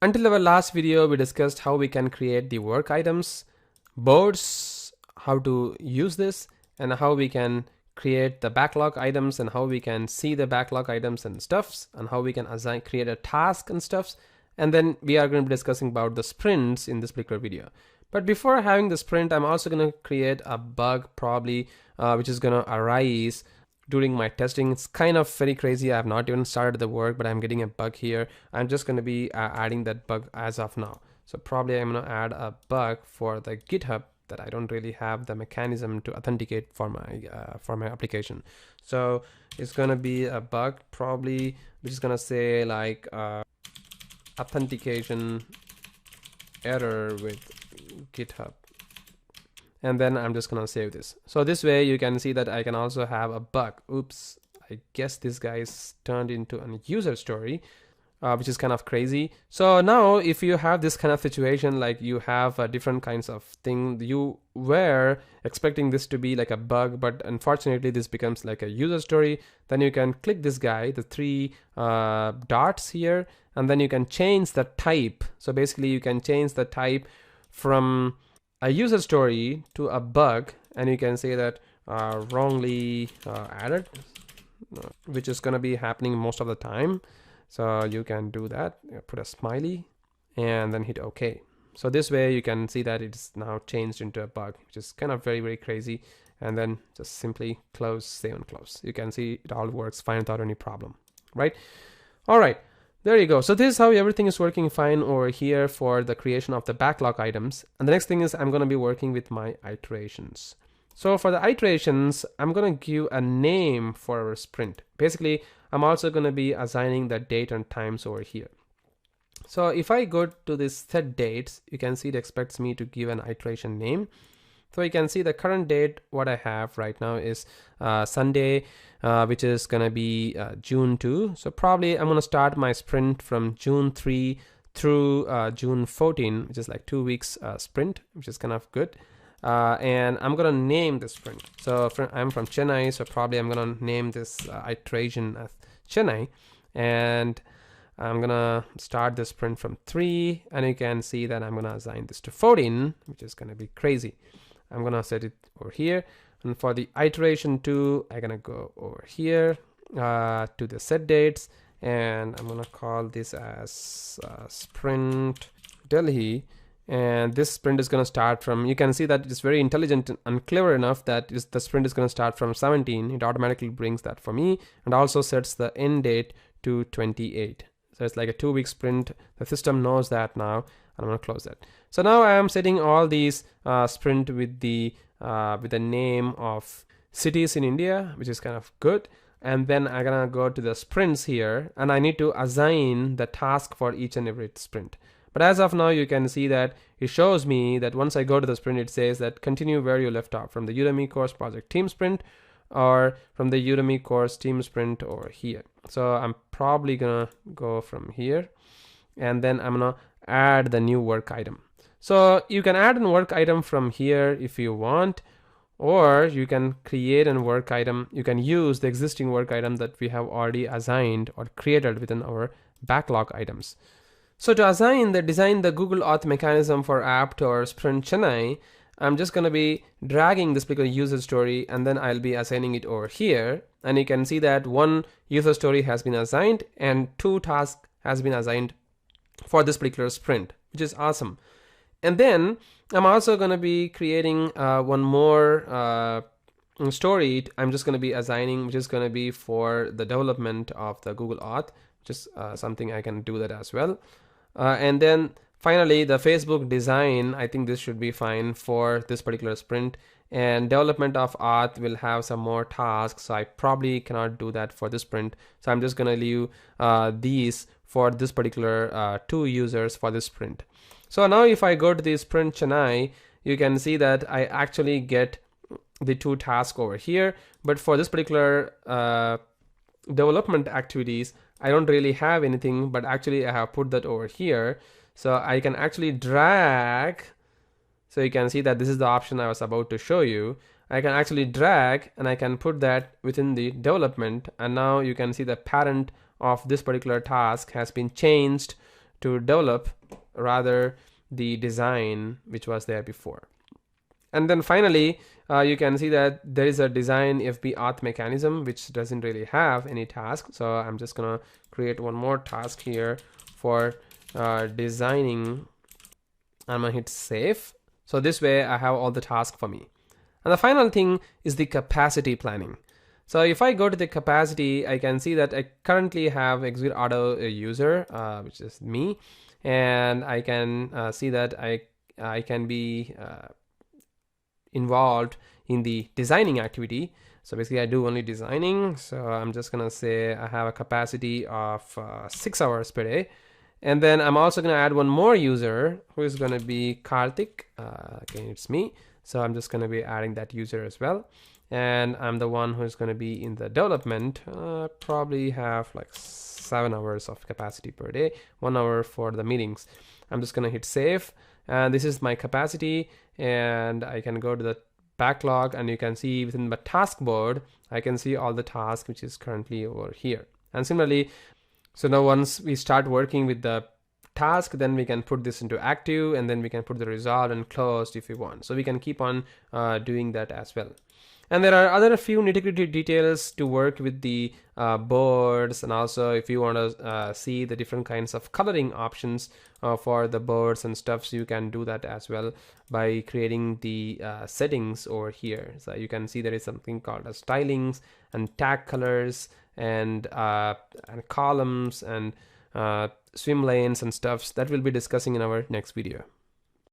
Until our last video, we discussed how we can create the work items, boards, how to use this, and how we can create the backlog items, and how we can see the backlog items and stuffs, and how we can create a task and stuffs. And then we are going to be discussing about the sprints in this particular video. But before having the sprint, I'm also going to create a bug probably, which is going to arise during my testing. It's kind of very crazy. I have not even started the work, but I'm getting a bug here. I'm just going to be adding that bug as of now. So probably I'm going to add a bug for the GitHub that I don't really have the mechanism to authenticate for my application. So it's going to be a bug probably, which is going to say like authentication error with GitHub. And then I'm just gonna save this. So this way you can see that I can also have a bug. Oops, I guess this guy is turned into a user story, which is kind of crazy. So now if you have this kind of situation, like you have different kinds of thing, you were expecting this to be like a bug, but unfortunately this becomes like a user story. Then you can click this guy, the three dots here, and then you can change the type. So basically you can change the type from a user story to a bug, and you can say that wrongly added, which is going to be happening most of the time. So you can do that, put a smiley and then hit OK. So this way you can see that it's now changed into a bug, which is kind of very, very crazy. And then just simply close, save and close. You can see it all works fine without any problem, right? All right. There you go. So this is how everything is working fine over here for the creation of the backlog items. And the next thing is I'm going to be working with my iterations. So for the iterations, I'm going to give a name for our sprint. Basically, I'm also going to be assigning the date and times over here. So if I go to this set dates, you can see it expects me to give an iteration name. So you can see the current date, what I have right now is Sunday, which is going to be June 2. So probably I'm going to start my sprint from June 3 through June 14, which is like 2 weeks sprint, which is kind of good. And I'm going to name this sprint. So I'm from Chennai, so probably I'm going to name this iteration as Chennai. And I'm going to start the sprint from 3, and you can see that I'm going to assign this to 14, which is going to be crazy. I'm going to set it over here. And for the iteration 2, I'm going to go over here to the set dates. And I'm going to call this as sprint Delhi. And this sprint is going to start from, you can see that it's very intelligent and clever enough that the sprint is going to start from 17. It automatically brings that for me and also sets the end date to 28. So it's like a 2 week sprint. The system knows that now. I'm going to close that. So now I am setting all these sprint with the name of cities in India, which is kind of good. And then I'm going to go to the sprints here, and I need to assign the task for each and every sprint. But as of now, you can see that it shows me that once I go to the sprint, it says that continue where you left off from the Udemy course project team sprint or from the Udemy course team sprint over here. So I'm probably going to go from here, and then I'm going to add the new work item. So you can add a work item from here if you want, or you can create a work item. You can use the existing work item that we have already assigned or created within our backlog items. So to design the Google Auth mechanism for app to our sprint Chennai, I'm just going to be dragging this particular user story, and then I'll be assigning it over here. And you can see that one user story has been assigned and 2 tasks has been assigned for this particular sprint, which is awesome. And then I'm also going to be creating one more story. I'm just going to be assigning, which is going to be for the development of the Google Auth, which is something I can do that as well. And then finally the Facebook design, I think this should be fine for this particular sprint. And development of Auth will have some more tasks, so I probably cannot do that for this sprint. So I'm just going to leave these for this particular 2 users for this sprint. So now if I go to the sprint Chennai, you can see that I actually get the 2 tasks over here. But for this particular development activities, I don't really have anything, but actually I have put that over here. So I can actually drag. So you can see that this is the option I was about to show you. I can actually drag and I can put that within the development. And now you can see the parent of this particular task has been changed to develop rather the design which was there before. And then finally, you can see that there is a design FB auth mechanism which doesn't really have any task. So I'm just gonna create one more task here for designing. I'm gonna hit save. So this way I have all the tasks for me. And the final thing is the capacity planning. So if I go to the capacity, I can see that I currently have Execute Auto user, which is me, and I can see that I can be involved in the designing activity. So basically I do only designing. So I'm just gonna say I have a capacity of 6 hours per day. And then I'm also gonna add one more user who is gonna be Karthik. Again, it's me. So I'm just gonna be adding that user as well. And I'm the one who's gonna be in the development, probably have like 7 hours of capacity per day, 1 hour for the meetings. I'm just gonna hit save. And this is my capacity, and I can go to the backlog, and you can see within the task board, I can see all the tasks which is currently over here. And similarly, so now once we start working with the task, then we can put this into active, and then we can put the resolved and closed if we want. So we can keep on doing that as well. And there are other few nitty-gritty details to work with the boards, and also if you want to see the different kinds of coloring options for the boards and stuff, so you can do that as well by creating the settings over here. So you can see there is something called as stylings and tag colors and columns and swim lanes and stuff that we'll be discussing in our next video.